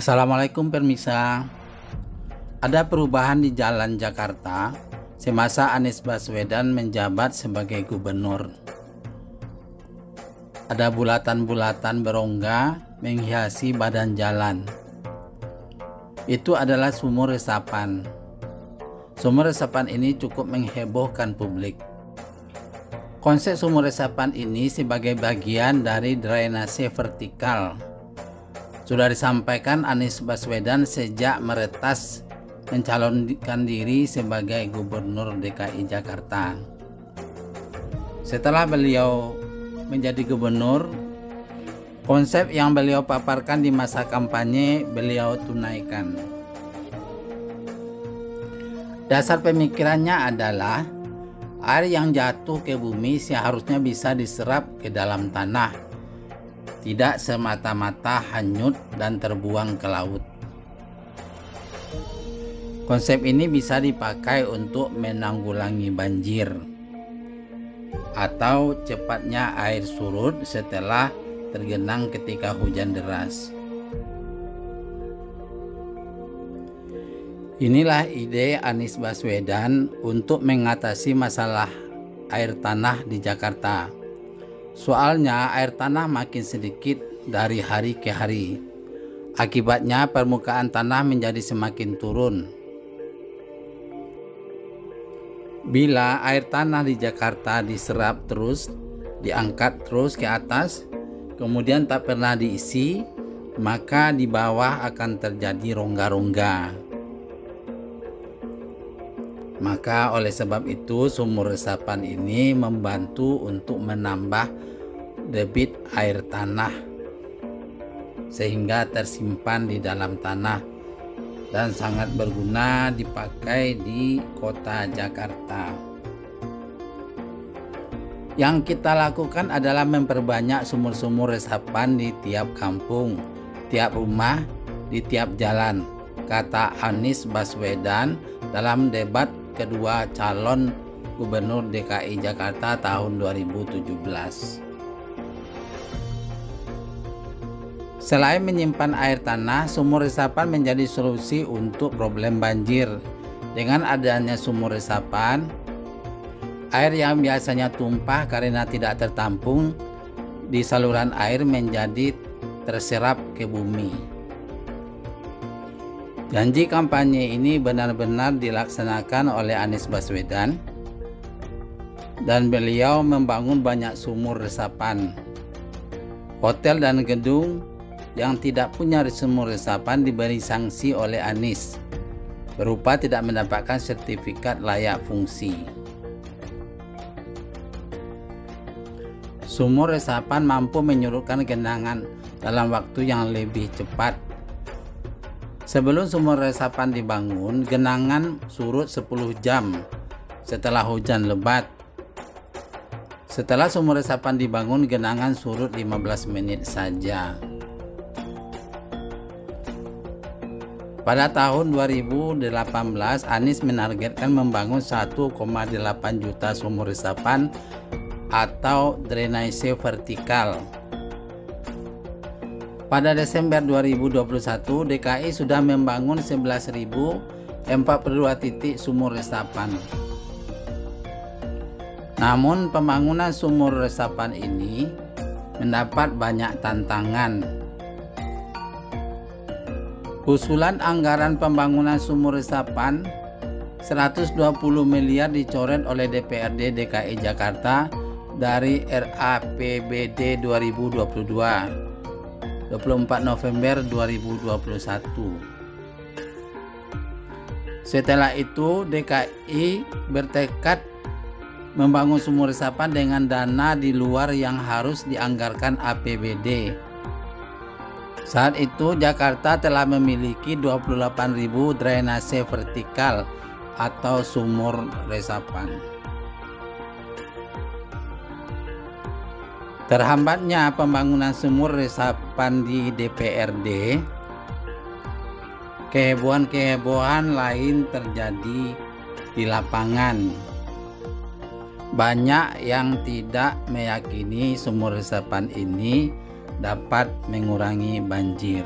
Assalamualaikum pemirsa. Ada perubahan di jalan Jakarta semasa Anies Baswedan menjabat sebagai gubernur. Ada bulatan-bulatan berongga menghiasi badan jalan. Itu adalah sumur resapan. Sumur resapan ini cukup menghebohkan publik. Konsep sumur resapan ini sebagai bagian dari drainase vertikal. Sudah disampaikan Anies Baswedan sejak meretas mencalonkan diri sebagai Gubernur DKI Jakarta. Setelah beliau menjadi gubernur, konsep yang beliau paparkan di masa kampanye beliau tunaikan. Dasar pemikirannya adalah air yang jatuh ke bumi seharusnya bisa diserap ke dalam tanah, tidak semata-mata hanyut dan terbuang ke laut. Konsep ini bisa dipakai untuk menanggulangi banjir atau cepatnya air surut setelah tergenang ketika hujan deras. Inilah ide Anies Baswedan untuk mengatasi masalah air tanah di Jakarta. Soalnya air tanah makin sedikit dari hari ke hari. Akibatnya permukaan tanah menjadi semakin turun. Bila air tanah di Jakarta diserap terus, diangkat terus ke atas, kemudian tak pernah diisi, maka di bawah akan terjadi rongga-rongga. Maka oleh sebab itu sumur resapan ini membantu untuk menambah debit air tanah sehingga tersimpan di dalam tanah dan sangat berguna dipakai di kota Jakarta. Yang kita lakukan adalah memperbanyak sumur-sumur resapan di tiap kampung, tiap rumah, di tiap jalan, kata Anies Baswedan dalam debat kedua calon Gubernur DKI Jakarta tahun 2017. Selain menyimpan air tanah, sumur resapan menjadi solusi untuk problem banjir. Dengan adanya sumur resapan, air yang biasanya tumpah karena tidak tertampung di saluran air menjadi terserap ke bumi. Janji kampanye ini benar-benar dilaksanakan oleh Anies Baswedan dan beliau membangun banyak sumur resapan. Hotel dan gedung yang tidak punya sumur resapan diberi sanksi oleh Anies berupa tidak mendapatkan sertifikat layak fungsi. Sumur resapan mampu menyurutkan genangan dalam waktu yang lebih cepat. Sebelum sumur resapan dibangun, genangan surut 10 jam setelah hujan lebat. Setelah sumur resapan dibangun, genangan surut 15 menit saja. Pada tahun 2018, Anies menargetkan membangun 1,8 juta sumur resapan atau drainase vertikal. Pada Desember 2021, DKI sudah membangun 11.042 titik sumur resapan. Namun pembangunan sumur resapan ini mendapat banyak tantangan. Usulan anggaran pembangunan sumur resapan 120 miliar dicoret oleh DPRD DKI Jakarta dari RAPBD 2022 24 November 2021. Setelah itu DKI bertekad membangun sumur resapan dengan dana di luar yang harus dianggarkan APBD. Saat itu Jakarta telah memiliki 28.000 drainase vertikal atau sumur resapan. Terhambatnya pembangunan sumur resapan di DPRD, kehebohan-kehebohan lain terjadi di lapangan. Banyak yang tidak meyakini sumur resapan ini dapat mengurangi banjir.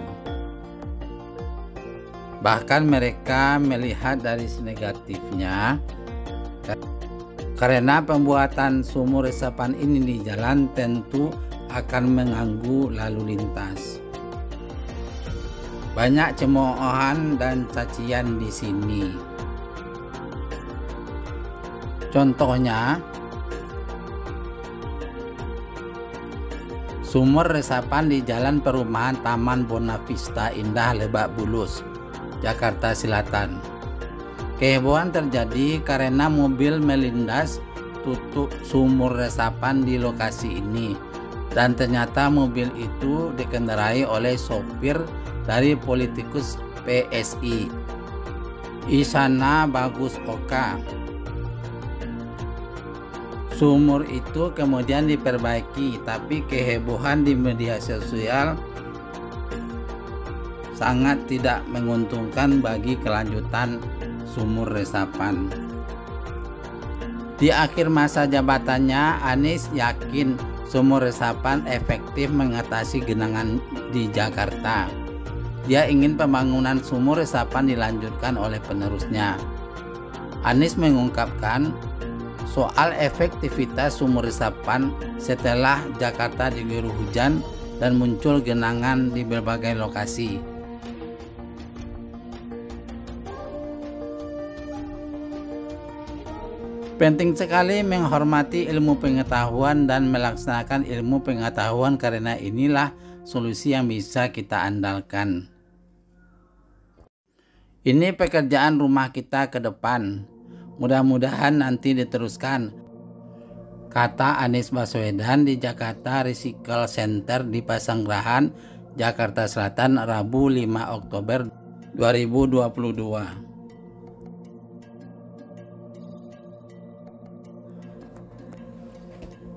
Bahkan mereka melihat dari negatifnya, karena pembuatan sumur resapan ini di jalan tentu akan mengganggu lalu lintas. Banyak cemoohan dan cacian di sini. Contohnya, sumur resapan di Jalan Perumahan Taman Bonavista Indah Lebak Bulus, Jakarta Selatan. Kehebohan terjadi karena mobil melindas tutup sumur resapan di lokasi ini, dan ternyata mobil itu dikendarai oleh sopir dari politikus PSI, Isana Bagus Oka. Sumur itu kemudian diperbaiki, tapi kehebohan di media sosial sangat tidak menguntungkan bagi kelanjutan sumur resapan. Di akhir masa jabatannya, Anies yakin sumur resapan efektif mengatasi genangan di Jakarta. Dia ingin pembangunan sumur resapan dilanjutkan oleh penerusnya. Anies mengungkapkan soal efektivitas sumur resapan setelah Jakarta diguyur hujan dan muncul genangan di berbagai lokasi. Penting sekali menghormati ilmu pengetahuan dan melaksanakan ilmu pengetahuan, karena inilah solusi yang bisa kita andalkan. Ini pekerjaan rumah kita ke depan. Mudah-mudahan nanti diteruskan, kata Anies Baswedan di Jakarta Recycle Center di Pasanggerahan, Jakarta Selatan, Rabu 5 Oktober 2022.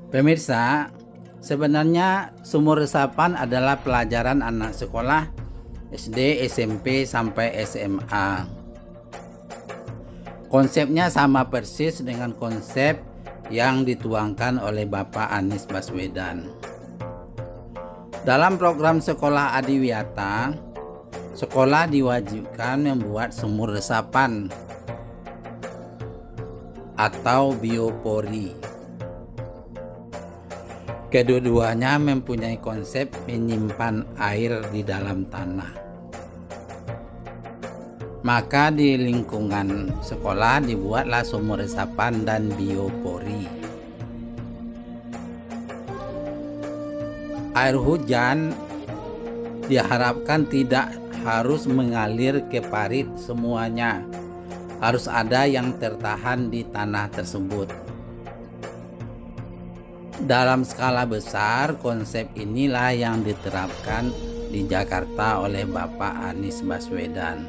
Pemirsa, sebenarnya sumur resapan adalah pelajaran anak sekolah SD, SMP, sampai SMA. Konsepnya sama persis dengan konsep yang dituangkan oleh Bapak Anies Baswedan. Dalam program Sekolah Adiwiyata, sekolah diwajibkan membuat sumur resapan atau biopori. Kedua-duanya mempunyai konsep menyimpan air di dalam tanah. Maka di lingkungan sekolah dibuatlah sumur resapan dan biopori. Air hujan diharapkan tidak harus mengalir ke parit semuanya. Harus ada yang tertahan di tanah tersebut. Dalam skala besar, konsep inilah yang diterapkan di Jakarta oleh Bapak Anies Baswedan.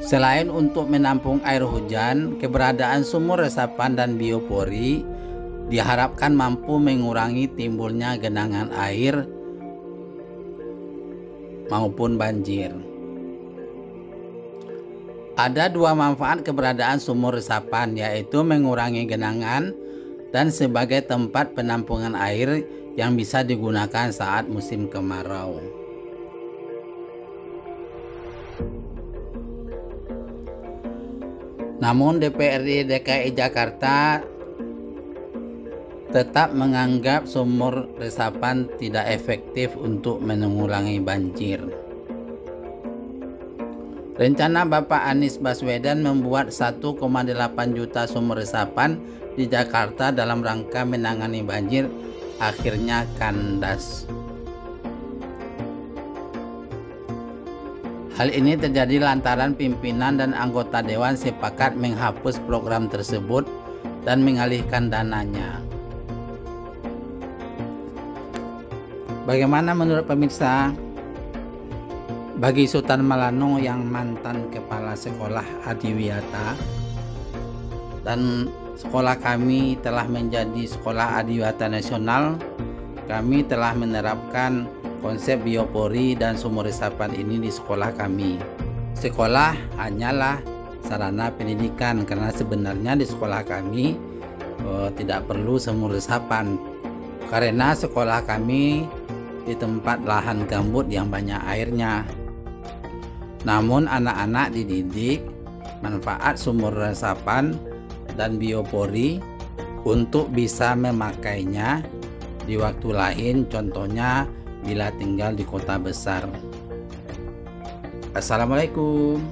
Selain untuk menampung air hujan, keberadaan sumur resapan dan biopori diharapkan mampu mengurangi timbulnya genangan air maupun banjir. Ada dua manfaat keberadaan sumur resapan, yaitu mengurangi genangan dan sebagai tempat penampungan air yang bisa digunakan saat musim kemarau. Namun DPRD DKI Jakarta tetap menganggap sumur resapan tidak efektif untuk menanggulangi banjir. Rencana Bapak Anies Baswedan membuat 1,8 juta sumur resapan di Jakarta dalam rangka menangani banjir akhirnya kandas. Hal ini terjadi lantaran pimpinan dan anggota dewan sepakat menghapus program tersebut dan mengalihkan dananya. Bagaimana menurut pemirsa? Bagi Sultan Malano yang mantan kepala sekolah Adiwiyata, dan sekolah kami telah menjadi sekolah Adiwiyata nasional, kami telah menerapkan konsep biopori dan sumur resapan ini di sekolah kami. Sekolah hanyalah sarana pendidikan, karena sebenarnya di sekolah kami tidak perlu sumur resapan, karena sekolah kami di tempat lahan gambut yang banyak airnya. Namun anak-anak dididik manfaat sumur resapan dan biopori untuk bisa memakainya di waktu lain, contohnya bila tinggal di kota besar. Assalamualaikum.